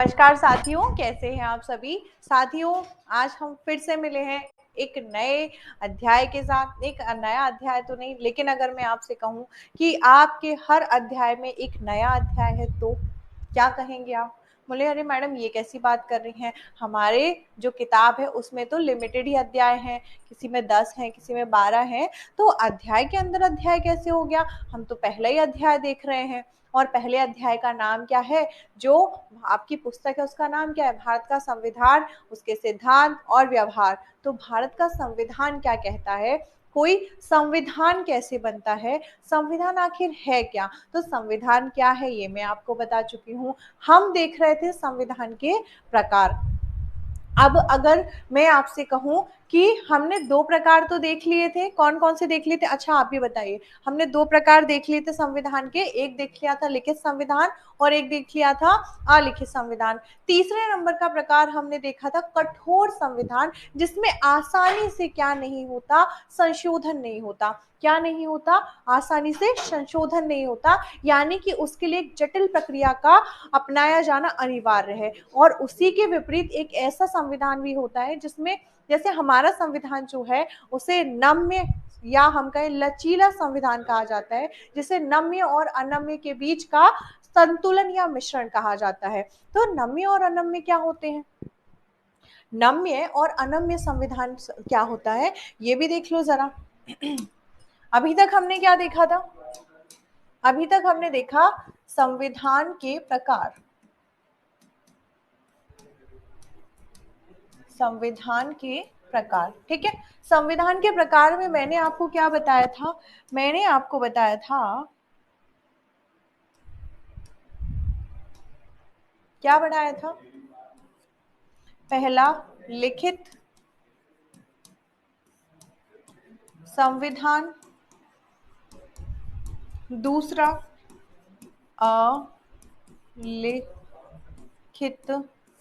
नमस्कार साथियों, कैसे हैं आप सभी साथियों। आज हम फिर से मिले हैं एक नए अध्याय के साथ। एक नया अध्याय तो नहीं, लेकिन अगर मैं आपसे कहूं कि आपके हर अध्याय में एक नया अध्याय है तो क्या कहेंगे आप? बोले अरे मैडम ये कैसी बात कर रही हैं, हमारे जो किताब है उसमें तो लिमिटेड ही अध्याय हैं, किसी में 10 हैं, किसी में 12 हैं, तो अध्याय के अंदर अध्याय कैसे हो गया? हम तो पहला ही अध्याय देख रहे हैं। और पहले अध्याय का नाम क्या है? जो आपकी पुस्तक है उसका नाम क्या है? भारत का संविधान, उसके सिद्धांत और व्यवहार। तो भारत का संविधान क्या कहता है, कोई संविधान कैसे बनता है, संविधान आखिर है क्या? तो संविधान क्या है ये मैं आपको बता चुकी हूँ। हम देख रहे थे संविधान के प्रकार। अब अगर मैं आपसे कहूं कि हमने 2 प्रकार तो देख लिए थे, कौन-कौन से देख लिए थे? अच्छा आप भी बताइए। हमने 2 प्रकार देख लिए थे संविधान के, एक देख लिया था लिखित संविधान और एक देख लिया था अलिखित संविधान। तीसरे नंबर का प्रकार हमने देखा था कठोर संविधान, जिसमें आसानी से क्या नहीं होता, संशोधन नहीं होता। क्या नहीं होता? आसानी से संशोधन नहीं होता, यानी कि उसके लिए एक जटिल प्रक्रिया का अपनाया जाना अनिवार्य है। और उसी के विपरीत एक ऐसा संविधान भी होता है जिसमें, जैसे हमारा संविधान जो है उसे नम्य या हम कहें लचीला संविधान कहा जाता है, जिसे नम्य और अनम्य के बीच का संतुलन या मिश्रण कहा जाता है। तो नम्य और अनम्य क्या होते हैं? नम्य और अनम्य संविधान क्या होता है ये भी देख लो जरा। अभी तक हमने क्या देखा था? अभी तक हमने देखा संविधान के प्रकार। संविधान के प्रकार, ठीक है। संविधान के प्रकार में मैंने आपको क्या बताया था? मैंने आपको बताया था, क्या बनाया था? पहला लिखित संविधान, दूसरा अलिखित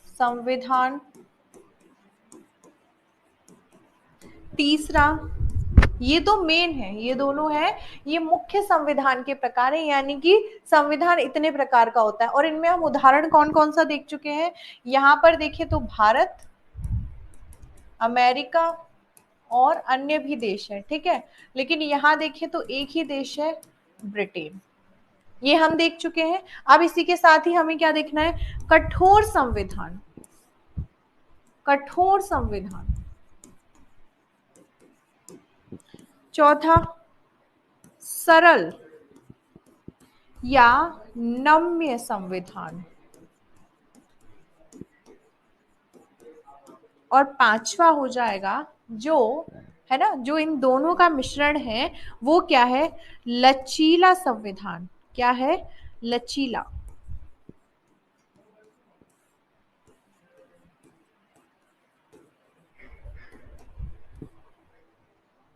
संविधान, तीसरा, ये तो मेन है, ये दोनों है, ये मुख्य संविधान के प्रकार है, यानी कि संविधान इतने प्रकार का होता है। और इनमें हम उदाहरण कौन कौन सा देख चुके हैं? यहां पर देखिए तो भारत, अमेरिका और अन्य भी देश है, ठीक है। लेकिन यहां देखिए तो एक ही देश है, ब्रिटेन। ये हम देख चुके हैं। अब इसी के साथ ही हमें क्या देखना है? कठोर संविधान। कठोर संविधान। चौथा सरल या नम्य संविधान। और पांचवा हो जाएगा जो है ना, जो इन दोनों का मिश्रण है, वो क्या है? लचीला संविधान। क्या है? लचीला।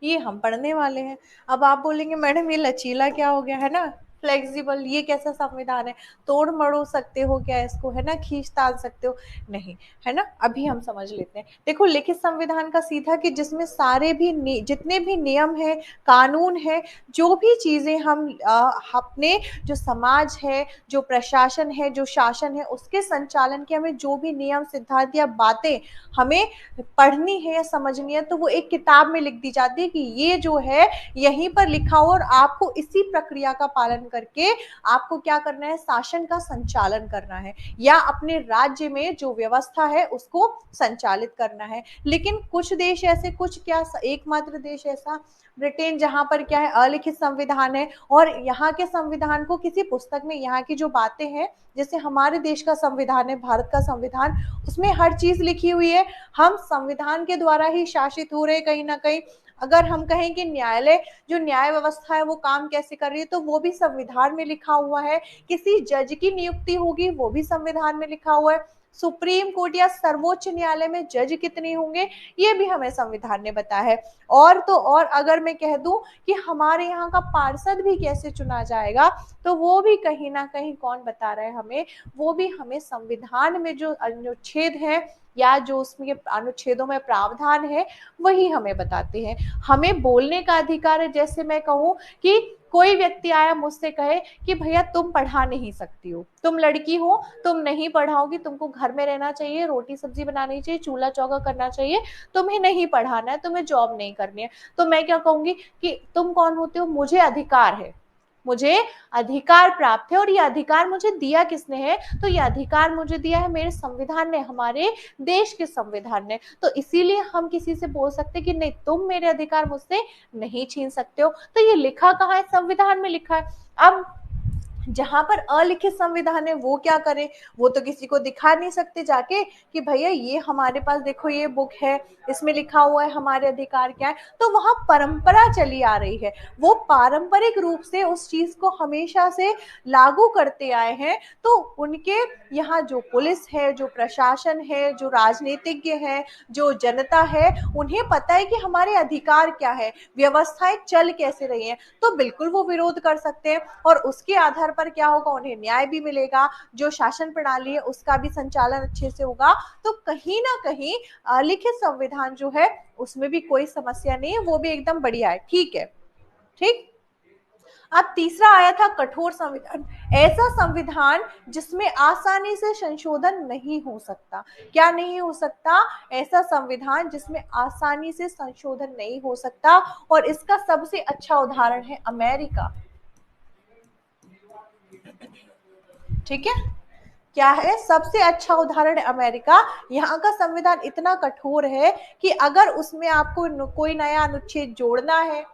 ये हम पढ़ने वाले हैं। अब आप बोलेंगे मैडम ये लचीला क्या हो गया, है ना, फ्लेक्सिबल, ये कैसा संविधान है? तोड़ मरोड़ सकते हो क्या इसको, है ना, खींच तान सकते हो? नहीं, है ना। अभी हम समझ लेते हैं। देखो लिखित संविधान का सीधा कि जिसमें सारे भी जितने भी नियम है, कानून है, जो भी चीजें हम अपने जो समाज है, जो प्रशासन है, जो शासन है, उसके संचालन के हमें जो भी नियम सिद्धांत या बातें हमें पढ़नी है या समझनी है, तो वो एक किताब में लिख दी जाती है कि ये जो है यहीं पर लिखा हो, और आपको इसी प्रक्रिया का पालन करके आपको क्या करना है? शासन का संचालन करना है, या अपने राज्य में जो व्यवस्था है उसको संचालित करना है। लेकिन कुछ देश ऐसे, कुछ क्या एकमात्र देश ऐसा ब्रिटेन, जहां पर क्या है? अलिखित संविधान है। और यहाँ के संविधान को किसी पुस्तक में यहाँ की जो बातें हैं, जैसे हमारे देश का संविधान है, भारत का संविधान, उसमें हर चीज लिखी हुई है। हम संविधान के द्वारा ही शासित हो रहे हैं कहीं ना कहीं। अगर हम कहें कि न्यायालय, जो न्याय व्यवस्था है वो काम कैसे कर रही है, तो वो भी संविधान में लिखा हुआ है। किसी जज की नियुक्ति होगी वो भी संविधान में लिखा हुआ है। सुप्रीम कोर्ट या सर्वोच्च न्यायालय में जज कितने होंगे ये भी हमें संविधान ने बताया है। और तो और अगर मैं कह दूं कि हमारे यहाँ का पार्षद भी कैसे चुना जाएगा, तो वो भी कहीं ना कहीं कौन बता रहा है हमें? वो भी हमें संविधान में जो अनुच्छेद है या जो उसमें अनुच्छेदों में प्रावधान है वही हमें बताते हैं। हमें बोलने का अधिकार है, जैसे मैं कहूँ कि कोई व्यक्ति आया मुझसे कहे कि भैया तुम पढ़ा नहीं सकती हो, तुम लड़की हो, तुम नहीं पढ़ाओगी, तुमको घर में रहना चाहिए, रोटी सब्जी बनानी चाहिए, चूल्हा चौका करना चाहिए, तुम्हें नहीं पढ़ाना है, तुम्हें जॉब नहीं करनी है, तो मैं क्या कहूंगी कि तुम कौन होते हो, मुझे अधिकार है, मुझे अधिकार प्राप्त है, और ये अधिकार मुझे दिया किसने है, तो ये अधिकार मुझे दिया है मेरे संविधान ने, हमारे देश के संविधान ने। तो इसीलिए हम किसी से बोल सकते कि नहीं, तुम मेरे अधिकार मुझसे नहीं छीन सकते हो। तो ये लिखा कहाँ है, संविधान में लिखा है। अब जहां पर अलिखित संविधान है वो क्या करे, वो तो किसी को दिखा नहीं सकते जाके कि भैया ये हमारे पास देखो ये बुक है, इसमें लिखा हुआ है हमारे अधिकार क्या है। तो वहां परंपरा चली आ रही है, वो पारंपरिक रूप से उस चीज को हमेशा से लागू करते आए हैं। तो उनके यहाँ जो पुलिस है, जो प्रशासन है, जो राजनीतिज्ञ है, जो जनता है, उन्हें पता है कि हमारे अधिकार क्या है, व्यवस्थाएं चल कैसे रही हैं, तो बिल्कुल वो विरोध कर सकते हैं, और उसके आधार पर क्या होगा, उन्हें न्याय भी मिलेगा, जो शासन प्रणाली है उसका भी संचालन अच्छे से होगा। तो कहीं ना कहीं लिखित संविधान जो है उसमें भी कोई समस्या नहीं है, वो भी एकदम बढ़िया है, ठीक है। ठीक। अब तीसरा आया था कठोर संविधान, ऐसा संविधान जिसमें आसानी से संशोधन नहीं हो सकता। क्या नहीं हो सकता, ऐसा संविधान जिसमें आसानी से संशोधन नहीं हो सकता, और इसका सबसे अच्छा उदाहरण है अमेरिका। ठीक है, क्या है, सबसे अच्छा उदाहरण है अमेरिका। यहाँ का संविधान इतना कठोर है कि अगर उसमें आपको कोई नया अनुच्छेद जोड़ना है,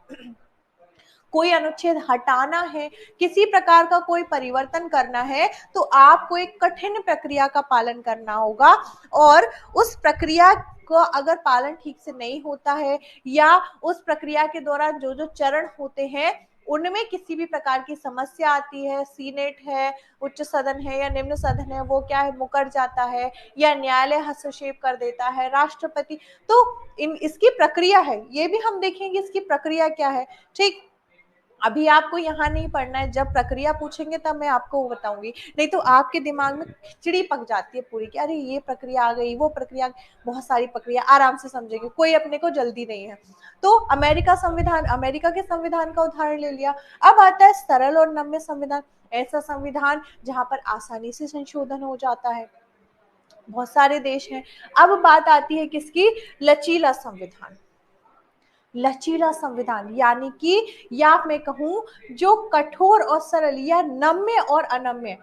कोई अनुच्छेद हटाना है, किसी प्रकार का कोई परिवर्तन करना है, तो आपको एक कठिन प्रक्रिया का पालन करना होगा। और उस प्रक्रिया को अगर पालन ठीक से नहीं होता है, या उस प्रक्रिया के दौरान जो जो चरण होते हैं उनमें किसी भी प्रकार की समस्या आती है, सीनेट है, उच्च सदन है या निम्न सदन है, वो क्या है, मुकर जाता है, या न्यायालय हस्तक्षेप कर देता है, राष्ट्रपति, तो इसकी प्रक्रिया है, ये भी हम देखेंगे इसकी प्रक्रिया क्या है। ठीक। अभी आपको यहाँ नहीं पढ़ना है, जब प्रक्रिया पूछेंगे तब मैं आपको वो बताऊंगी, नहीं तो आपके दिमाग में खिचड़ी पक जाती है पूरी कि अरे ये प्रक्रिया आ गई, वो प्रक्रिया, बहुत सारी प्रक्रिया, आराम से समझेंगे, कोई अपने को जल्दी नहीं है। तो अमेरिका के संविधान का उदाहरण ले लिया। अब आता है सरल और नम्य संविधान, ऐसा संविधान जहां पर आसानी से संशोधन हो जाता है, बहुत सारे देश हैं। अब बात आती है किसकी, लचीला संविधान। लचीला संविधान यानी कि, या मैं कहूं जो कठोर और सरल, या नम्य और अनम्य,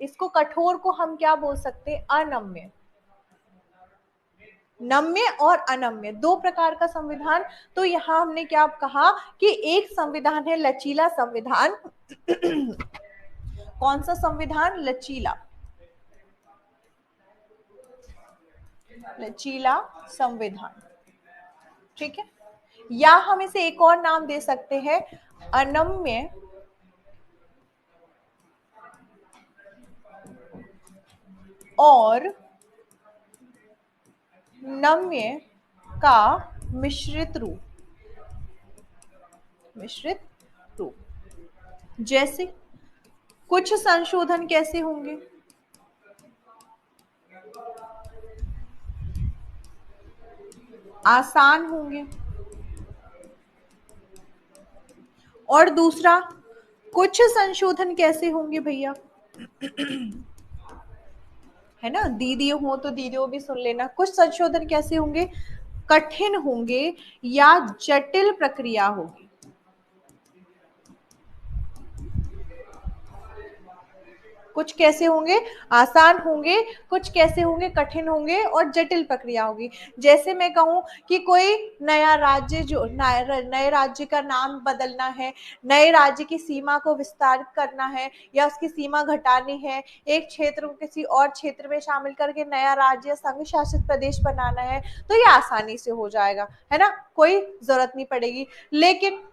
इसको कठोर को हम क्या बोल सकते हैं, अनम्य। नम्य और अनम्य दो प्रकार का संविधान। तो यहां हमने क्या कहा कि एक संविधान है लचीला संविधान। कौन सा संविधान, लचीला, लचीला संविधान। ठीक है, या हम इसे एक और नाम दे सकते हैं, अनम्य और नम्य का मिश्रित रूप, मिश्रित रूप। जैसे कुछ संशोधन कैसे होंगे, आसान होंगे, और दूसरा कुछ संशोधन कैसे होंगे भैया, है ना, दीदी हो तो दीदियों भी सुन लेना, कुछ संशोधन कैसे होंगे, कठिन होंगे या जटिल प्रक्रिया होगी। कुछ कैसे होंगे, आसान होंगे, कुछ कैसे होंगे, कठिन होंगे, और जटिल प्रक्रिया होगी। जैसे मैं कहूं कि कोई नया राज्य, जो नए राज्य का नाम बदलना है, नए राज्य की सीमा को विस्तारित करना है, या उसकी सीमा घटानी है, एक क्षेत्र को किसी और क्षेत्र में शामिल करके नया राज्य, संघ शासित प्रदेश बनाना है, तो ये आसानी से हो जाएगा, है ना, कोई जरूरत नहीं पड़ेगी। लेकिन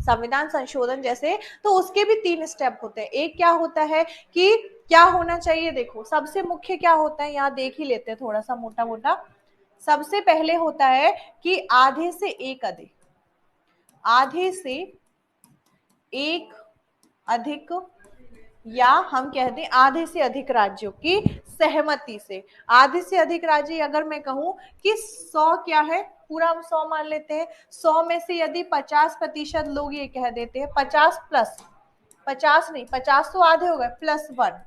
संविधान संशोधन जैसे, तो उसके भी 3 स्टेप होते हैं। एक क्या होता है कि क्या होना चाहिए, देखो सबसे मुख्य क्या होता है, यहाँ देख ही लेते हैं थोड़ा सा मोटा मोटा। सबसे पहले होता है कि आधे से एक अधिक, आधे से एक अधिक या हम कह दें आधे से अधिक राज्यों की सहमति से। आधे से अधिक राज्य अगर मैं कहूं कि 100 क्या है, पूरा हम 100 मान लेते हैं, 100 में से यदि 50% लोग ये कह देते हैं, 50 प्लस, 50 नहीं, 50 तो आधे हो गए, +1,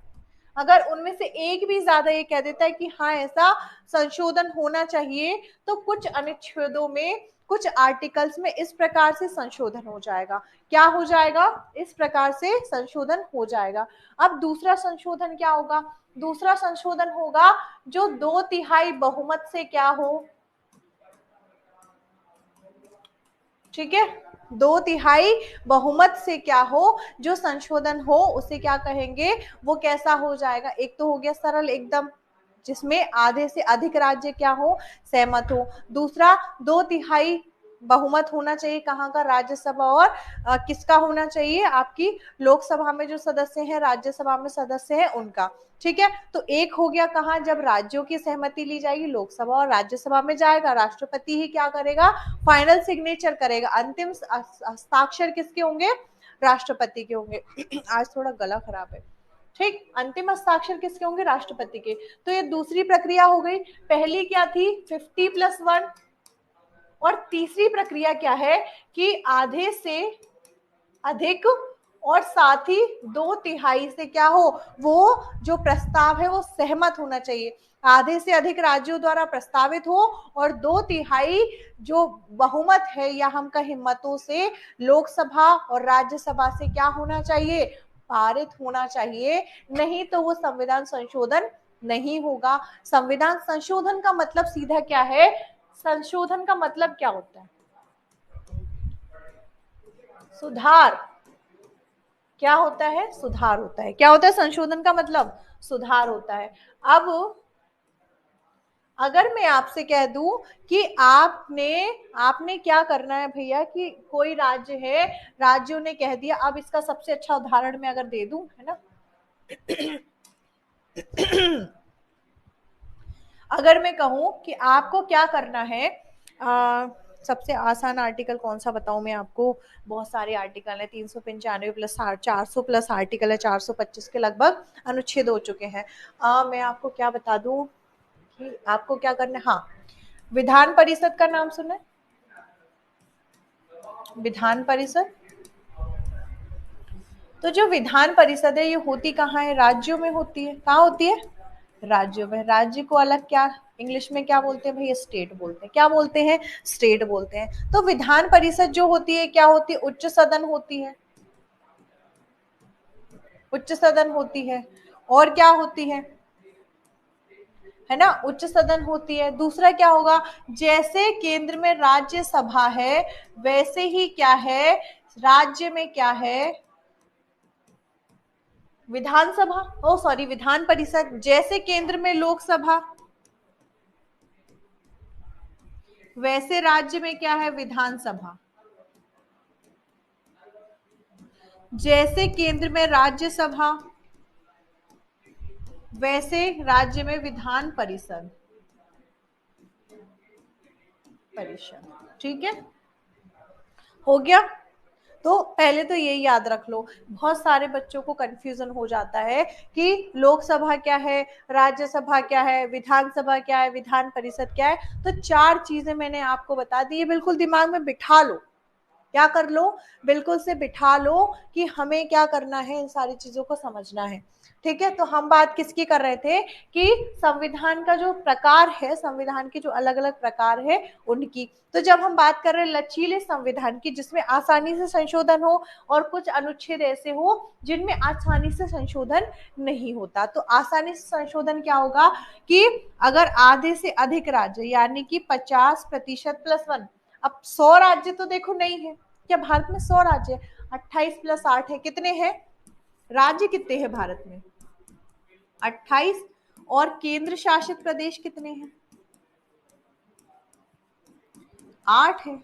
अगर उनमें से एक भी ज्यादा ये कह देता है कि हाँ ऐसा संशोधन होना चाहिए, तो कुछ अनुच्छेदों में, कुछ आर्टिकल्स में इस प्रकार से संशोधन हो जाएगा। क्या हो जाएगा? इस प्रकार से संशोधन हो जाएगा। अब दूसरा संशोधन क्या होगा? दूसरा संशोधन होगा जो 2/3 बहुमत से क्या हो, ठीक है, 2/3 बहुमत से क्या हो, जो संशोधन हो उसे क्या कहेंगे, वो कैसा हो जाएगा? एक तो हो गया सरल एकदम, जिसमें आधे से अधिक राज्य क्या हो, सहमत हो। दूसरा 2/3 बहुमत होना चाहिए, कहाँ का? राज्यसभा और किसका होना चाहिए? आपकी लोकसभा में जो सदस्य हैं, राज्यसभा में सदस्य हैं, उनका। ठीक है, तो एक हो गया कहाँ, जब राज्यों की सहमति ली जाएगी, लोकसभा और राज्यसभा में जाएगा, राष्ट्रपति ही क्या करेगा, फाइनल सिग्नेचर करेगा। अंतिम हस्ताक्षर किसके होंगे? राष्ट्रपति के होंगे। आज थोड़ा गला खराब है। ठीक, अंतिम हस्ताक्षर किसके होंगे? राष्ट्रपति के। तो ये दूसरी प्रक्रिया हो गई। पहली क्या थी? 50+1। और तीसरी प्रक्रिया क्या है कि आधे से अधिक और साथ ही 2/3 से क्या हो, वो जो प्रस्ताव है वो सहमत होना चाहिए। आधे से अधिक राज्यों द्वारा प्रस्तावित हो और 2/3 जो बहुमत है या हम कहें मतों से लोकसभा और राज्यसभा से क्या होना चाहिए, पारित होना चाहिए, नहीं तो वो संविधान संशोधन नहीं होगा। संविधान संशोधन का मतलब सीधा क्या है? संशोधन का मतलब क्या होता है? सुधार। क्या होता है? सुधार होता है। क्या होता है संशोधन का मतलब? सुधार होता है। अब अगर मैं आपसे कह दूं कि आपने आपने क्या करना है भैया, कि कोई राज्य है, राज्यों ने कह दिया, अब इसका सबसे अच्छा उदाहरण मैं अगर दे दूं, है ना, अगर मैं कहूं कि आपको क्या करना है, सबसे आसान आर्टिकल कौन सा बताऊं मैं आपको? बहुत सारे आर्टिकल है, 395 प्लस 400 प्लस आर्टिकल है, 425 के लगभग अनुच्छेद हो चुके हैं। मैं आपको क्या बता दूं कि आपको क्या करना है। हाँ, विधान परिषद का नाम सुना है? विधान परिषद, तो जो विधान परिषद है ये होती कहाँ है? राज्यों में होती है। कहाँ होती है? राज्यों में। राज्य को अलग क्या इंग्लिश में क्या बोलते हैं भैया? स्टेट बोलते हैं। क्या बोलते हैं? स्टेट बोलते हैं। तो विधान परिषद जो होती है क्या होती है? उच्च सदन होती उच्च सदन होती है। और क्या होती है ना, उच्च सदन होती है। दूसरा क्या होगा? जैसे केंद्र में राज्यसभा है, वैसे ही क्या है, राज्य में क्या है? विधानसभा, ओ सॉरी, विधान परिषद। जैसे केंद्र में लोकसभा, वैसे राज्य में क्या है? विधानसभा। जैसे केंद्र में राज्यसभा, वैसे राज्य में विधान परिषद। ठीक है, हो गया। तो पहले तो ये याद रख लो, बहुत सारे बच्चों को कंफ्यूजन हो जाता है कि लोकसभा क्या है, राज्यसभा क्या है, विधानसभा क्या है, विधान परिषद क्या है। तो 4 चीजें मैंने आपको बता दी, ये बिल्कुल दिमाग में बिठा लो। क्या कर लो? बिल्कुल से बिठा लो कि हमें क्या करना है, इन सारी चीजों को समझना है। ठीक है, तो हम बात किसकी कर रहे थे कि संविधान का जो प्रकार है, संविधान के जो अलग अलग प्रकार है उनकी। तो जब हम बात कर रहे हैं लचीले संविधान की, जिसमें आसानी से संशोधन हो, और कुछ अनुच्छेद ऐसे हो जिनमें आसानी से संशोधन नहीं होता। तो आसानी से संशोधन क्या होगा कि अगर आधे से अधिक राज्य यानी कि 50%+1, अब 100 राज्य तो देखो नहीं है, क्या भारत में 100 राज्य है? 28+8 है, कितने हैं राज्य? कितने हैं भारत में? 28। और केंद्र शासित प्रदेश कितने हैं? 8 है।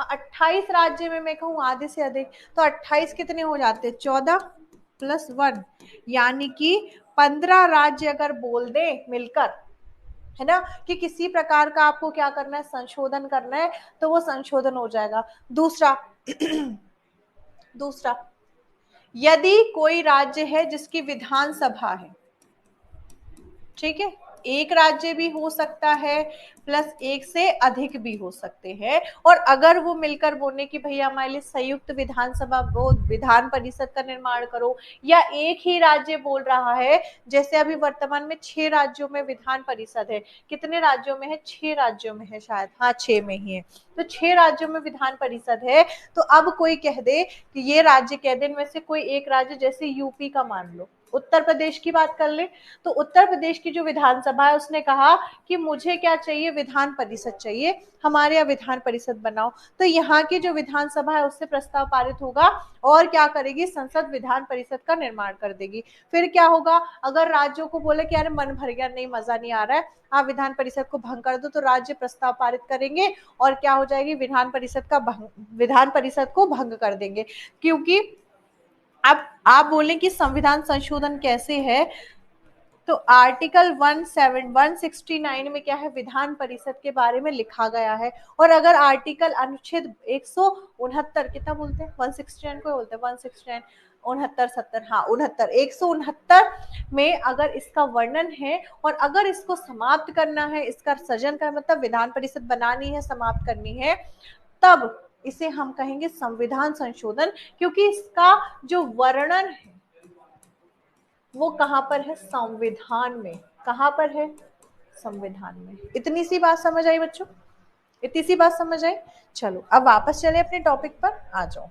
28 राज्य में मैं कहूँ आधे से अधिक, तो 28 कितने हो जाते हैं? 14+1, यानी कि 15 राज्य अगर बोल दे मिलकर, है ना, कि किसी प्रकार का आपको क्या करना है, संशोधन करना है, तो वो संशोधन हो जाएगा। दूसरा दूसरा यदि कोई राज्य है जिसकी विधानसभा है, ठीक है, एक राज्य भी हो सकता है प्लस एक से अधिक भी हो सकते हैं, और अगर वो मिलकर बोले कि भैया हमारे लिए संयुक्त विधानसभा वो विधान परिषद का निर्माण करो, या एक ही राज्य बोल रहा है, जैसे अभी वर्तमान में 6 राज्यों में विधान परिषद है, कितने राज्यों में है, 6 राज्यों में है शायद, हाँ 6 में ही है, तो 6 राज्यों में विधान परिषद है, तो अब कोई कह दे कि ये राज्य कह दे इनमें से कोई एक राज्य, जैसे यूपी का मान लो, उत्तर प्रदेश की बात कर ले, तो उत्तर प्रदेश की जो विधानसभा है उसने कहा कि मुझे क्या चाहिए, विधान परिषद चाहिए, हमारे यहाँ विधान परिषद बनाओ, तो यहाँ की जो विधानसभा है उससे प्रस्ताव पारित होगा, और क्या करेगी, संसद विधान परिषद का निर्माण कर देगी। फिर क्या होगा, अगर राज्यों को बोले कि यार मन भर गया, नहीं मजा नहीं आ रहा है, आप विधान परिषद को भंग कर दो, तो राज्य प्रस्ताव पारित करेंगे और क्या हो जाएगी, विधान परिषद को भंग कर देंगे। क्योंकि अब आप बोलें कि संविधान संशोधन कैसे है, तो आर्टिकल 169 में क्या है, विधान परिषद के बारे में लिखा गया है, और अगर आर्टिकल अनुच्छेद 169, कितना बोलते हैं, 169 को बोलते हैं, 169 उनहत्तर 70, हाँ 69, 169 में अगर इसका वर्णन है, और अगर इसको समाप्त करना है, इसका सृजन का मतलब विधान परिषद बनानी है, समाप्त करनी है, तब इसे हम कहेंगे संविधान संशोधन, क्योंकि इसका जो वर्णन है वो कहां पर है, संविधान में, कहां पर है, संविधान में। इतनी सी बात समझ आई बच्चों, इतनी सी बात समझ आई। चलो अब वापस चले अपने टॉपिक पर आ जाओ।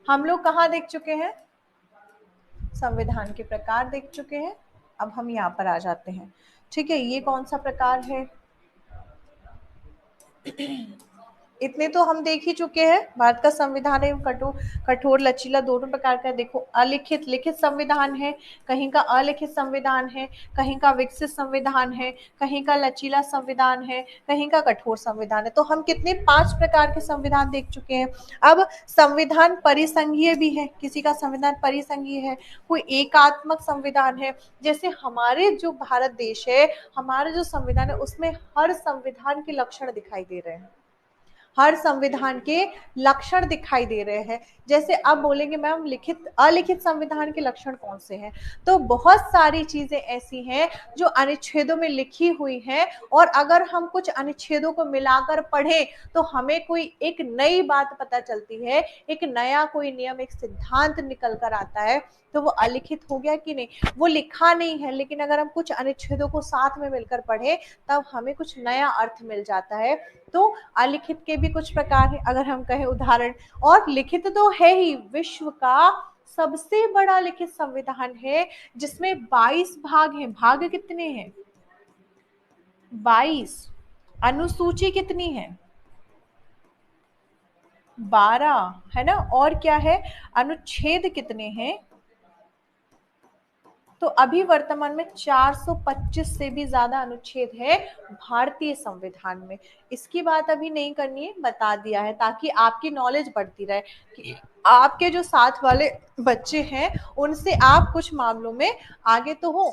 हम लोग कहाँ देख चुके हैं, संविधान के प्रकार देख चुके हैं, अब हम यहाँ पर आ जाते हैं। ठीक है, ये कौन सा प्रकार है, इतने तो हम देख ही चुके हैं। भारत का संविधान है कठोर लचीला दोनों प्रकार का है। देखो, अलिखित लिखित संविधान है, कहीं का अलिखित संविधान है, कहीं का विकसित संविधान है, कहीं का लचीला संविधान है, कहीं का कठोर संविधान है। तो हम कितने 5 प्रकार के संविधान देख चुके हैं। अब संविधान परिसंघीय भी है, किसी का संविधान परिसंघीय है, कोई एकात्मक संविधान है। जैसे हमारे जो भारत देश है, हमारा जो संविधान है, उसमें हर संविधान के लक्षण दिखाई दे रहे हैं, हर संविधान के लक्षण दिखाई दे रहे हैं। जैसे अब बोलेंगे मैम लिखित अलिखित संविधान के लक्षण कौन से हैं, तो बहुत सारी चीजें ऐसी हैं जो अनुच्छेदों में लिखी हुई हैं, और अगर हम कुछ अनुच्छेदों को मिलाकर पढ़ें तो हमें कोई एक नई बात पता चलती है, एक नया कोई नियम, एक सिद्धांत निकल कर आता है, तो वो अलिखित हो गया कि नहीं, वो लिखा नहीं है, लेकिन अगर हम कुछ अनुच्छेदों को साथ में मिलकर पढ़े तब हमें कुछ नया अर्थ मिल जाता है। तो अलिखित के भी कुछ प्रकार हैं, अगर हम कहें उदाहरण, और लिखित तो है ही, विश्व का सबसे बड़ा लिखित संविधान है, जिसमें 22 भाग हैं। भाग कितने हैं, 22। अनुसूची कितनी है, 12 है ना, और क्या है, अनुच्छेद कितने हैं, तो अभी वर्तमान में 425 से भी ज्यादा अनुच्छेद है भारतीय संविधान में। इसकी बात अभी नहीं करनी है, बता दिया है ताकि आपकी नॉलेज बढ़ती रहे, कि आपके जो साथ वाले बच्चे हैं उनसे आप कुछ मामलों में आगे तो हो।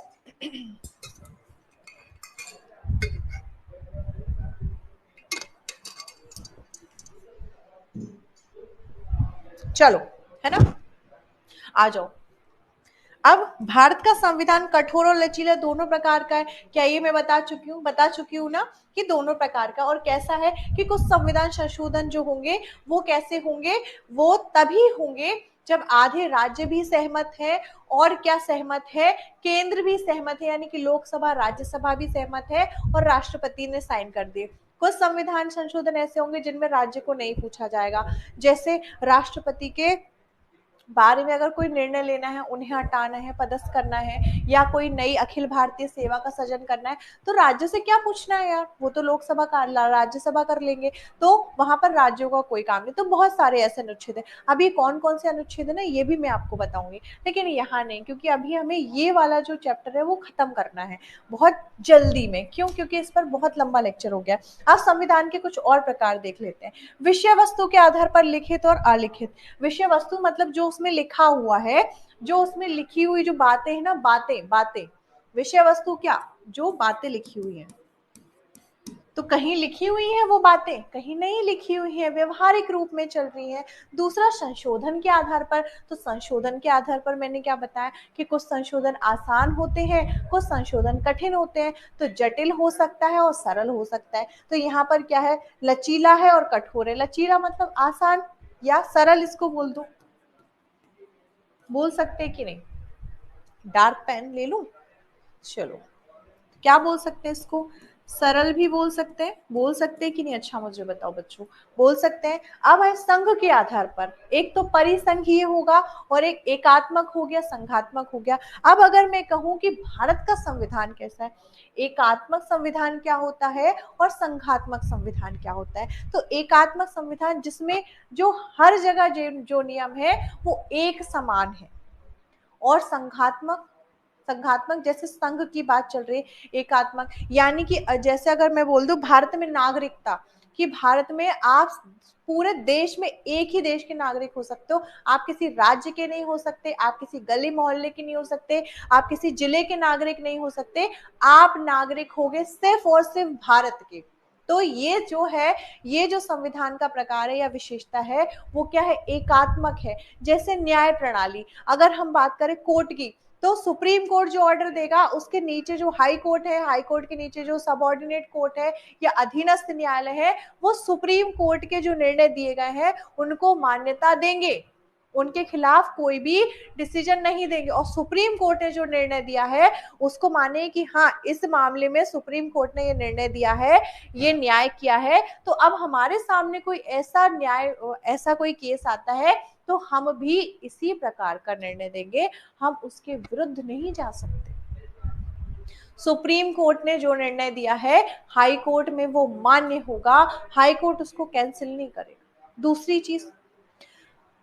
चलो, है ना, आ जाओ। अब भारत का संविधान कठोर और लचीला दोनों प्रकार का है, क्या ये मैं बता चुकी हूँ ना, कि दोनों प्रकार का। और कैसा है कि कुछ संविधान संशोधन जो होंगे वो कैसे होंगे, वो तभी होंगे जब आधे राज्य भी सहमत है, और क्या सहमत है, केंद्र भी सहमत है, यानी कि लोकसभा राज्यसभा भी सहमत है, और राष्ट्रपति ने साइन कर दिए। कुछ संविधान संशोधन ऐसे होंगे जिनमें राज्य को नहीं पूछा जाएगा, जैसे राष्ट्रपति के बारे में अगर कोई निर्णय लेना है, उन्हें हटाना है, पदस्थ करना है, या कोई नई अखिल भारतीय सेवा का सृजन करना है, तो राज्य से क्या पूछना है यार, वो तो लोकसभा का राज्यसभा कर लेंगे, तो वहां पर राज्यों का कोई काम नहीं। तो बहुत सारे ऐसे अनुच्छेद है, अभी कौन कौन से अनुच्छेद है ना, ये भी मैं आपको बताऊंगी, लेकिन यहाँ नहीं, क्योंकि अभी हमें ये वाला जो चैप्टर है वो खत्म करना है बहुत जल्दी में। क्यों, क्योंकि इस पर बहुत लंबा लेक्चर हो गया। अब संविधान के कुछ और प्रकार देख लेते हैं। विषय वस्तु के आधार पर लिखित और अलिखित। विषय वस्तु मतलब जो उसमें लिखा हुआ है, जो उसमें लिखी हुई जो बातें हैं ना, बातें, विषय वस्तु क्या, जो बातें लिखी हुई हैं। तो कहीं लिखी हुई है वो बातें? कहीं नहीं लिखी हुई है, व्यवहारिक रूप में चल रही है। दूसरा, संशोधन के आधार पर, तो संशोधन के आधार पर मैंने क्या बताया कि कुछ संशोधन आसान होते हैं, कुछ संशोधन कठिन होते हैं, तो जटिल हो सकता है और सरल हो सकता है। तो यहाँ पर क्या है, लचीला है और कठोर है। लचीला मतलब आसान, या सरल इसको बोल दो, बोल सकते हैं कि नहीं? डार्क पेन ले लूं? चलो, क्या बोल सकते हैं इसको? सरल भी बोल सकते हैं, बोल सकते हैं कि नहीं? अच्छा मुझे बताओ बच्चों, बोल सकते हैं। अब है संघ के आधार पर, एक तो परिसंघीय होगा और एक एकात्मक हो गया, संघात्मक हो गया। अब अगर मैं कहूं कि भारत का संविधान कैसा है, एकात्मक संविधान क्या होता है और संघात्मक संविधान क्या होता है? तो एकात्मक संविधान जिसमें जो हर जगह जो नियम है वो एक समान है, और संघात्मक, संघात्मक जैसे संघ की बात चल रही है, एकात्मक यानी कि जैसे अगर मैं बोल दूं भारत में नागरिकता, कि भारत में आप पूरे देश में एक ही देश के नागरिक हो सकते हो, आप किसी राज्य के नहीं हो सकते, आप किसी गली मोहल्ले के नहीं हो सकते, आप किसी जिले के नागरिक नहीं हो सकते, आप नागरिक होगे सिर्फ और सिर्फ भारत के। तो ये जो है, ये जो संविधान का प्रकार है या विशेषता है, वो क्या है, एकात्मक है। जैसे न्याय प्रणाली, अगर हम बात करें कोर्ट की, तो सुप्रीम कोर्ट जो ऑर्डर देगा, उसके नीचे जो हाई कोर्ट है, हाई कोर्ट के नीचे जो सबऑर्डिनेट कोर्ट है या अधीनस्थ न्यायालय है, वो सुप्रीम कोर्ट के जो निर्णय दिए गए हैं उनको मान्यता देंगे, उनके खिलाफ कोई भी डिसीजन नहीं देंगे। और सुप्रीम कोर्ट ने जो निर्णय दिया है उसको माने कि हाँ, इस मामले में सुप्रीम कोर्ट ने ये निर्णय दिया है, ये न्याय किया है। तो अब हमारे सामने कोई ऐसा न्याय, ऐसा कोई केस आता है, तो हम भी इसी प्रकार का निर्णय देंगे, हम उसके विरुद्ध नहीं जा सकते। सुप्रीम कोर्ट ने जो निर्णय दिया है, हाई कोर्ट में वो मान्य होगा, हाई कोर्ट उसको कैंसिल नहीं करेगा। दूसरी चीज,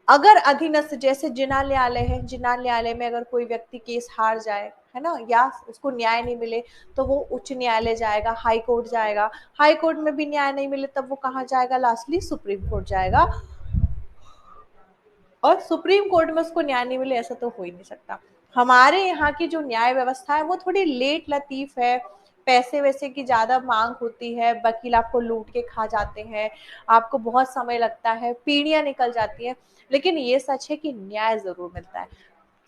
अगर अधीनस्थ जैसे जिला न्यायालय है, जिला न्यायालय में अगर कोई व्यक्ति केस हार जाए, है ना, या उसको न्याय नहीं मिले, तो वो उच्च न्यायालय जाएगा, हाई कोर्ट जाएगा, हाई कोर्ट में भी न्याय नहीं मिले तब वो कहाँ जाएगा, लास्टली सुप्रीम कोर्ट जाएगा। और सुप्रीम कोर्ट में उसको न्याय नहीं मिले, ऐसा तो हो ही नहीं सकता। हमारे यहाँ की जो न्याय व्यवस्था है वो थोड़ी लेट लतीफ है, पैसे वैसे की ज्यादा मांग होती है, वकील आपको लूट के खा जाते हैं, आपको बहुत समय लगता है, पीढ़ियां निकल जाती है। लेकिन ये सच है कि न्याय जरूर मिलता है,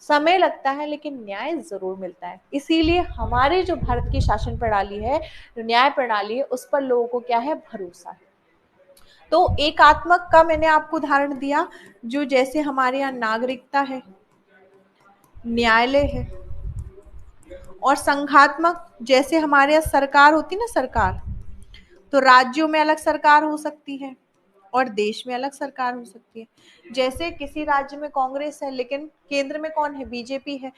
समय लगता है लेकिन न्याय जरूर मिलता है। इसीलिए हमारे जो भारत की शासन प्रणाली है, न्याय प्रणाली है, उस पर लोगों को क्या है, भरोसा है। तो एकात्मक का मैंने आपको उदाहरण दिया, जो जैसे हमारे यहाँ नागरिकता है, न्यायालय है, और संघात्मक जैसे हमारे यहाँ सरकार होती ना, सरकार, तो राज्यों में अलग सरकार हो सकती है और देश में अलग सरकार हो सकती है। जैसे किसी राज्य में कांग्रेस है लेकिन केंद्र में कौन है, बीजेपी है,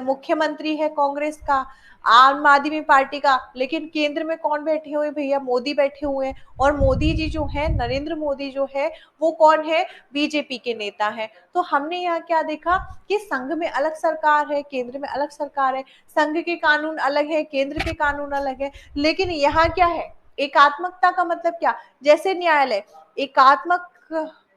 मुख्यमंत्री है कांग्रेस का, आम आदमी पार्टी का, लेकिन केंद्र में कौन बैठे हुए भैया, मोदी बैठे हुए हैं। और मोदी जी जो है, नरेंद्र मोदी जो है, वो कौन है, बीजेपी के नेता है। तो हमने यहाँ क्या देखा कि संघ में अलग सरकार है, केंद्र में अलग सरकार है, संघ के कानून अलग है, केंद्र के कानून अलग है। लेकिन यहाँ क्या है, एकात्मकता का मतलब क्या, जैसे न्यायालय, एकात्मक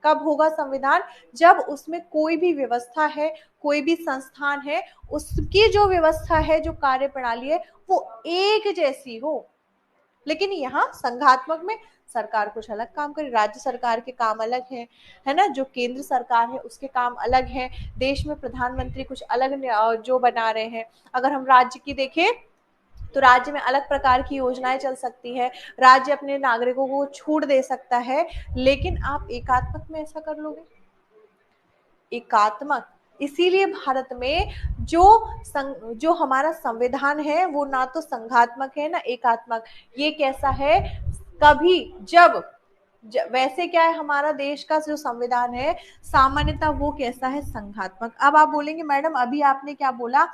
कब होगा संविधान, जब उसमें कोई भी व्यवस्था है, कोई भी संस्थान है, उसकी जो व्यवस्था है, जो कार्य प्रणाली है, वो एक जैसी हो। लेकिन यहाँ संघात्मक में सरकार कुछ अलग काम करे, राज्य सरकार के काम अलग है ना, जो केंद्र सरकार है उसके काम अलग है, देश में प्रधानमंत्री कुछ अलग जो बना रहे हैं। अगर हम राज्य की देखें, तो राज्य में अलग प्रकार की योजनाएं चल सकती है, राज्य अपने नागरिकों को छूट दे सकता है। लेकिन आप एकात्मक में ऐसा कर लोगे, एकात्मक, इसीलिए भारत में जो हमारा संविधान है वो ना तो संघात्मक है ना एकात्मक। ये कैसा है, कभी जब वैसे क्या है, हमारा देश का जो संविधान है सामान्यतः वो कैसा है, संघात्मक। अब आप बोलेंगे मैडम अभी आपने क्या बोला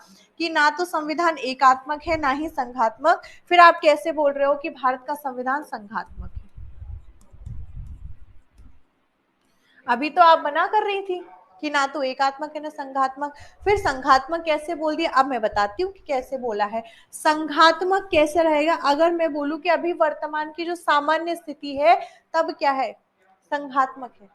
कि ना तो संविधान एकात्मक है ना ही संघात्मक, फिर आप कैसे बोल रहे हो कि भारत का संविधान संघात्मक है? अभी तो आप मना कर रही थी कि ना तो एकात्मक है ना संघात्मक, फिर संघात्मक कैसे बोल दिया? अब मैं बताती हूँ कि कैसे बोला है। संघात्मक कैसे रहेगा, अगर मैं बोलूं कि अभी वर्तमान की जो सामान्य स्थिति है तब क्या है, संघात्मक है।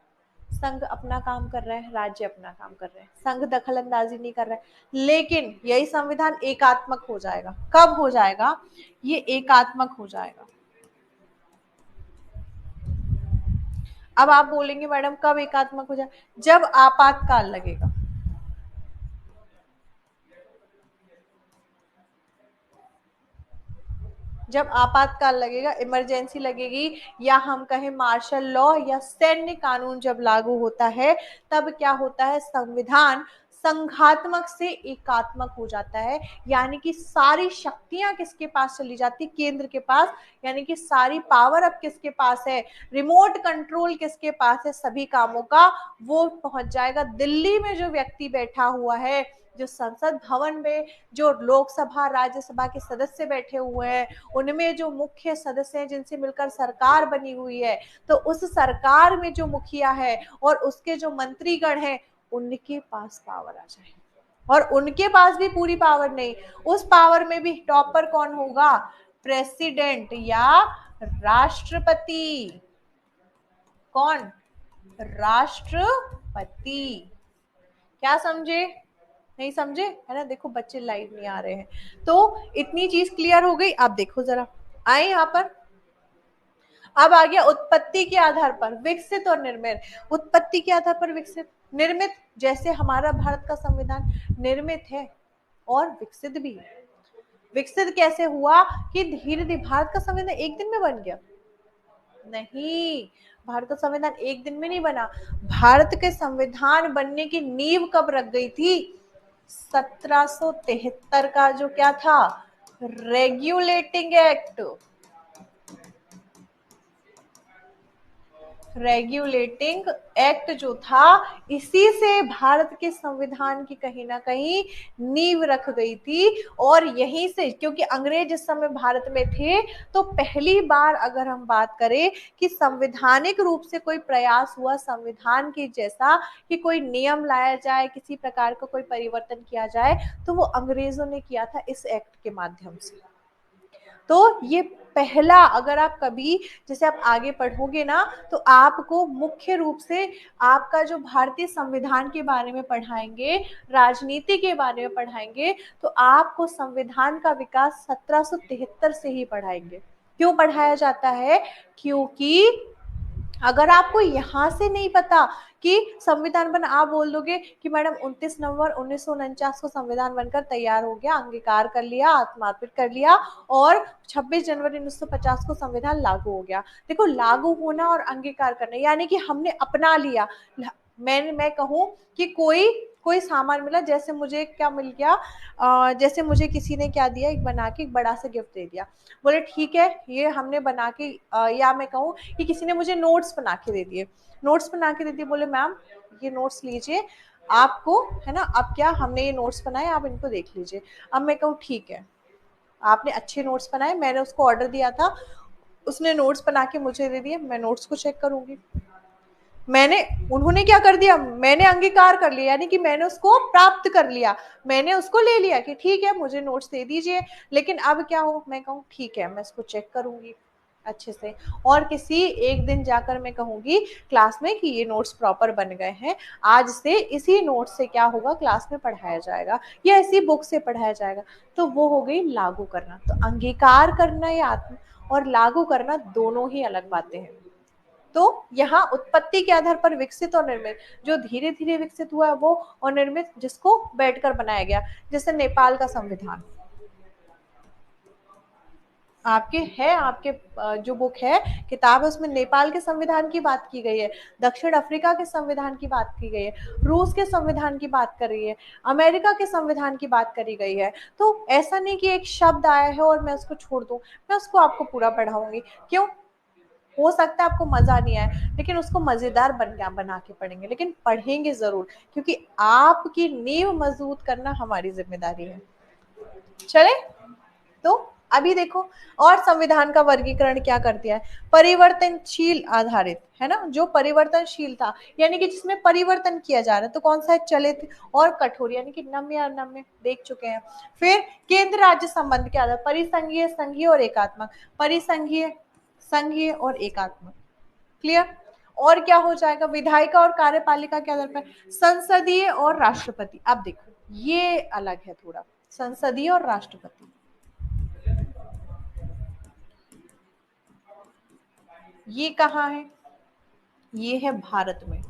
संघ अपना काम कर रहा है, राज्य अपना काम कर रहे हैं, संघ दखल अंदाजी नहीं कर रहा है। लेकिन यही संविधान एकात्मक हो जाएगा, कब हो जाएगा, ये एकात्मक हो जाएगा अब आप बोलेंगे मैडम कब एकात्मक हो जाए, जब आपातकाल लगेगा। जब आपातकाल लगेगा, इमरजेंसी लगेगी, या हम कहें मार्शल लॉ या सैन्य कानून जब लागू होता है, तब क्या होता है, संविधान संघात्मक से एकात्मक हो जाता है। यानी कि सारी शक्तियां किसके पास चली जाती, केंद्र के पास। यानी कि सारी पावर अब किसके पास है, रिमोट कंट्रोल किसके पास है सभी कामों का, वो पहुंच जाएगा दिल्ली में। जो व्यक्ति बैठा हुआ है, जो संसद भवन में जो लोकसभा राज्यसभा के सदस्य बैठे हुए हैं, उनमें जो मुख्य सदस्य हैं जिनसे मिलकर सरकार बनी हुई है, तो उस सरकार में जो मुखिया है और उसके जो मंत्रीगण हैं, उनके पास पावर आ जाए। और उनके पास भी पूरी पावर नहीं, उस पावर में भी टॉपर कौन होगा, प्रेसिडेंट या राष्ट्रपति। कौन, राष्ट्रपति। क्या समझे, नहीं समझे, है ना। देखो बच्चे लाइव नहीं आ रहे हैं, तो इतनी चीज क्लियर हो गई। आप देखो जरा, आए यहाँ पर। अब आ गया उत्पत्ति के आधार पर विकसित और निर्मित। उत्पत्ति के आधार पर विकसित, निर्मित, जैसे हमारा भारत का संविधान निर्मित है और विकसित भी है। विकसित कैसे हुआ कि धीरे धीरे, भारत का संविधान एक दिन में बन गया, नहीं। भारत का संविधान एक दिन में नहीं बना। भारत के संविधान बनने की नींव कब रख गई थी, 1773 का जो क्या था, रेगुलेटिंग एक्ट। रेगुलेटिंग एक्ट जो था, इसी से भारत के संविधान की कहीं ना कहीं नींव रख गई थी। और यहीं से, क्योंकि अंग्रेज इस समय भारत में थे, तो पहली बार अगर हम बात करें कि संवैधानिक रूप से कोई प्रयास हुआ संविधान के जैसा, कि कोई नियम लाया जाए, किसी प्रकार का कोई परिवर्तन किया जाए, तो वो अंग्रेजों ने किया था इस एक्ट के माध्यम से। तो ये पहला, अगर आप कभी जैसे आप आगे पढ़ोगे ना, तो आपको मुख्य रूप से आपका जो भारतीय संविधान के बारे में पढ़ाएंगे, राजनीति के बारे में पढ़ाएंगे, तो आपको संविधान का विकास 1773 से ही पढ़ाएंगे। क्यों पढ़ाया जाता है, क्योंकि अगर आपको यहाँ से नहीं पता कि संविधान बना, आप बोल दोगे कि मैडम 29 नवंबर 1949 को संविधान बनकर तैयार हो गया, अंगीकार कर लिया, आत्मार्पित कर लिया, और 26 जनवरी 1950 को संविधान लागू हो गया। देखो, लागू होना और अंगीकार करना यानी कि हमने अपना लिया। मैं कहूँ कि कोई कोई सामान मिला, जैसे मुझे क्या मिल गया, जैसे मुझे किसी ने क्या दिया, एक बना के एक बड़ा सा गिफ्ट दे दिया, बोले ठीक है ये हमने बना के, या मैं कहूँ कि किसी ने मुझे नोट्स बना के दे दिए, नोट्स बना के दे दिए, बोले मैम ये नोट्स लीजिए आपको, है ना, अब क्या हमने ये नोट्स बनाए, आप इनको देख लीजिए। अब मैं कहूँ ठीक है, आपने अच्छे नोट्स बनाए, मैंने उसको ऑर्डर दिया था, उसने नोट्स बना के मुझे दे दिए, मैं नोट्स को चेक करूंगी। मैंने, उन्होंने क्या कर दिया, मैंने अंगीकार कर लिया, यानी कि मैंने उसको प्राप्त कर लिया, मैंने उसको ले लिया कि ठीक है मुझे नोट्स दे दीजिए। लेकिन अब क्या हो, मैं कहूँ ठीक है मैं इसको चेक करूंगी अच्छे से, और किसी एक दिन जाकर मैं कहूंगी क्लास में कि ये नोट्स प्रॉपर बन गए हैं, आज से इसी नोट्स से क्या होगा, क्लास में पढ़ाया जाएगा या इसी बुक से पढ़ाया जाएगा। तो वो हो गई लागू करना। तो अंगीकार करना या आत्म और लागू करना दोनों ही अलग बातें हैं। तो यहाँ उत्पत्ति के आधार पर विकसित और निर्मित, जो धीरे धीरे विकसित हुआ है वो, और निर्मित जिसको बैठकर बनाया गया, जैसे नेपाल का संविधान। आपके है, आपके जो बुक है, किताब है, उसमें नेपाल के संविधान की बात की गई है, दक्षिण अफ्रीका के संविधान की बात की गई है, रूस के संविधान की बात कर रही है, अमेरिका के संविधान की बात करी गई है। तो ऐसा नहीं कि एक शब्द आया है और मैं उसको छोड़ दूं, मैं उसको आपको पूरा पढ़ाऊंगी। क्यों, हो सकता है आपको मजा नहीं आए, लेकिन उसको मजेदार बना के पढ़ेंगे, लेकिन पढ़ेंगे जरूर, क्योंकि आपकी नींव मजबूत करना हमारी जिम्मेदारी है। चले, तो अभी देखो, और संविधान का वर्गीकरण क्या कर दिया है, परिवर्तनशील आधारित, है ना, जो परिवर्तनशील था, यानी कि जिसमें परिवर्तन किया जा रहा है, तो कौन सा है, चलित, और कठोर यानी कि नम्य और नम्य देख चुके हैं। फिर केंद्र राज्य संबंध के आधार, परिसंघीय, संघीय और एकात्मक, परिसंघीय, संघीय और एकात्मक, क्लियर। और क्या हो जाएगा, विधायिका और कार्यपालिका के आधार पर संसदीय और राष्ट्रपति। अब देखो ये अलग है थोड़ा, संसदीय और राष्ट्रपति, ये कहाँ है, ये है भारत में।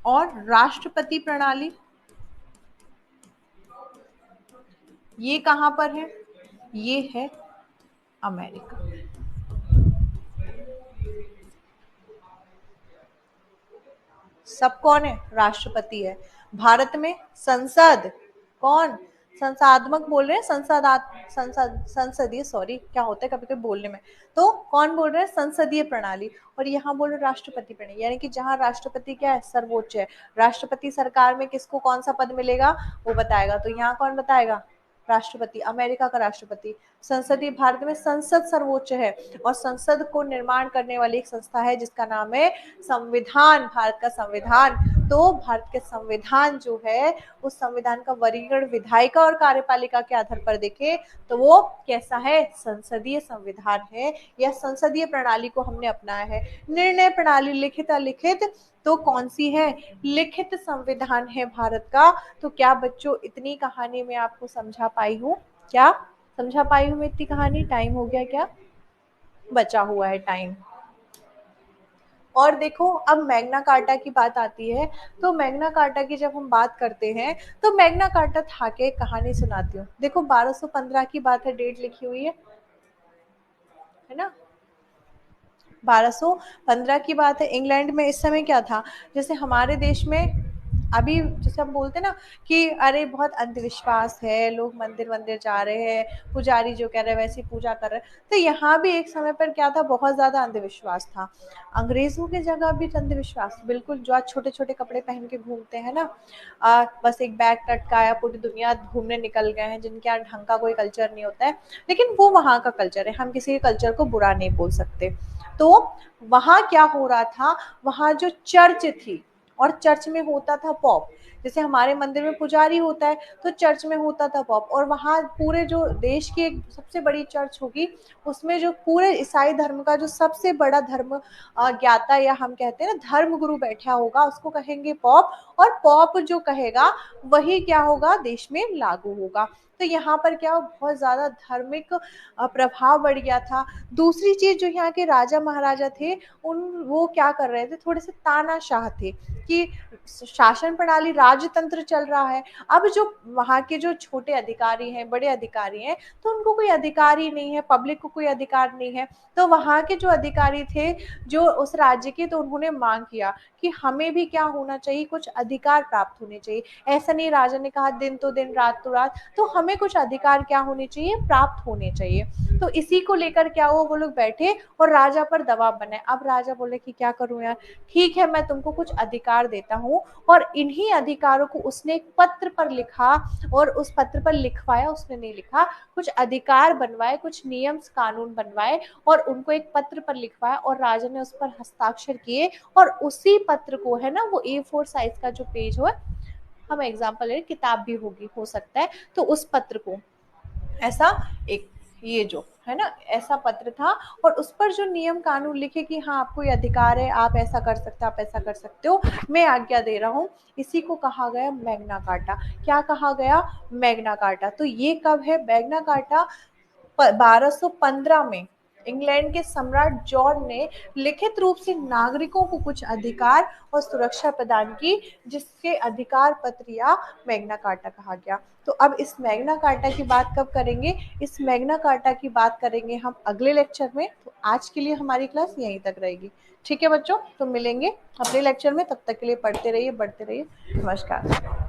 और राष्ट्रपति प्रणाली ये कहाँ पर है? ये है अमेरिका। सब कौन है? राष्ट्रपति है। भारत में संसद कौन? संसाधमक बोल रहे हैं, संसदीय, सॉरी क्या होता है कभी कभी बोलने में, तो कौन बोल रहे हैं? संसदीय प्रणाली। और यहाँ बोल रहे राष्ट्रपति प्रणाली, यानी कि जहाँ राष्ट्रपति क्या है? सर्वोच्च है। राष्ट्रपति सरकार में किसको कौन सा पद मिलेगा वो बताएगा, तो यहाँ कौन बताएगा? राष्ट्रपति, अमेरिका का राष्ट्रपति। संसदीय, भारत में संसद सर्वोच्च है, और संसद को निर्माण करने वाली एक संस्था है जिसका नाम है संविधान, भारत का संविधान। तो भारत के संविधान जो है, उस संविधान का वर्गीकरण विधायिका और कार्यपालिका के आधार पर देखें तो वो कैसा है? संसदीय संविधान है, या संसदीय प्रणाली को हमने अपनाया है। निर्णय प्रणाली लिखित अलिखित, तो कौन सी है? लिखित संविधान है भारत का। तो क्या बच्चों इतनी कहानी में आपको समझा पाई हूँ? क्या समझा पाई हूँ मैं इतनी कहानी? टाइम हो गया क्या? बचा हुआ है टाइम। और देखो अब मैग्ना कार्टा की बात आती है, तो मैग्ना कार्टा की जब हम बात करते हैं तो मैग्ना कार्टा था के कहानी सुनाती हूँ। देखो 1215 की बात है, डेट लिखी हुई है ना? 1215 की बात है। इंग्लैंड में इस समय क्या था? जैसे हमारे देश में अभी जैसे हम बोलते हैं ना कि अरे बहुत अंधविश्वास है, लोग मंदिर मंदिर जा रहे हैं, पुजारी जो कह रहे हैं वैसी पूजा कर रहे हैं, तो यहाँ भी एक समय पर क्या था? बहुत ज्यादा अंधविश्वास था। अंग्रेजों की जगह भी अंधविश्वास बिल्कुल, जो आज छोटे छोटे कपड़े पहन के घूमते हैं ना, बस एक बैग लटकाया पूरी दुनिया घूमने निकल गए हैं, जिनके यहाँ ढंग का कोई कल्चर नहीं होता है, लेकिन वो वहाँ का कल्चर है, हम किसी के कल्चर को बुरा नहीं बोल सकते। तो वहां क्या हो रहा था? वहां जो चर्च थी, और चर्च में होता था पॉप, जैसे हमारे मंदिर में पुजारी होता है, तो चर्च में होता था पॉप। और वहां पूरे जो देश की एक सबसे बड़ी चर्च होगी, उसमें जो पूरे ईसाई धर्म का जो सबसे बड़ा धर्म ज्ञाता, या हम कहते हैं ना धर्म गुरु बैठा होगा, उसको कहेंगे पॉप। और पॉप जो कहेगा वही क्या होगा? देश में लागू होगा। तो यहाँ पर क्या बहुत ज्यादा धार्मिक प्रभाव बढ़ गया था। दूसरी चीज, जो यहाँ के राजा महाराजा थे, उन वो क्या कर रहे थे? थोड़े से तानाशाह थे कि शासन प्रणाली, राजतंत्र चल रहा है। अब जो वहाँ के जो छोटे अधिकारी हैं, बड़े अधिकारी हैं, तो उनको कोई अधिकार ही नहीं है, पब्लिक को कोई अधिकार नहीं है। तो वहाँ के जो अधिकारी थे, जो उस राज्य के, तो उन्होंने मांग किया कि हमें भी क्या होना चाहिए? कुछ अधिकार प्राप्त होने चाहिए। ऐसा नहीं राजा ने कहा दिन तो दिन रात तो रात, तो हमें कुछ अधिकार क्या होने चाहिए? प्राप्त होने चाहिए। तो इसी को लेकर क्या हुआ? वो लोग बैठे और राजा पर दबाव बनाए। अब राजा बोले कि क्या करूं यार, ठीक है मैं तुमको कुछ अधिकार देता हूँ। और इन्हीं अधिकारों को उसने एक पत्र पर लिखा, और उस पत्र पर लिखवाया, उसने नहीं लिखा, कुछ अधिकार बनवाए, कुछ नियम कानून बनवाए, और उनको एक पत्र पर लिखवाया, और राजा ने उस पर हस्ताक्षर किए। और उसी पत्र को है ना, वो A4 साइज का जो पेज हो, हम एग्जाम्पल ले, किताब भी होगी हो सकता है, तो उस पत्र को ऐसा एक, ये जो है ना ऐसा पत्र था, और उस पर जो नियम कानून लिखे कि हाँ आपको ये अधिकार है, आप ऐसा कर सकते हो, आप ऐसा कर सकते हो, मैं आज्ञा दे रहा हूँ। इसी को कहा गया मैग्ना कार्टा। क्या कहा गया? Magna carta. तो ये कब है? मैग्ना कार्टा 1215 में इंग्लैंड के सम्राट जॉन ने लिखित रूप से नागरिकों को कुछ अधिकार और सुरक्षा प्रदान की, जिसके अधिकार पत्र या मैग्ना कार्टा कहा गया। तो अब इस मैग्ना कार्टा की बात कब करेंगे? इस मैग्ना कार्टा की बात करेंगे हम अगले लेक्चर में। तो आज के लिए हमारी क्लास यहीं तक रहेगी। ठीक है बच्चों, तो मिलेंगे अगले लेक्चर में, तब तक के लिए पढ़ते रहिए, बढ़ते रहिए। नमस्कार।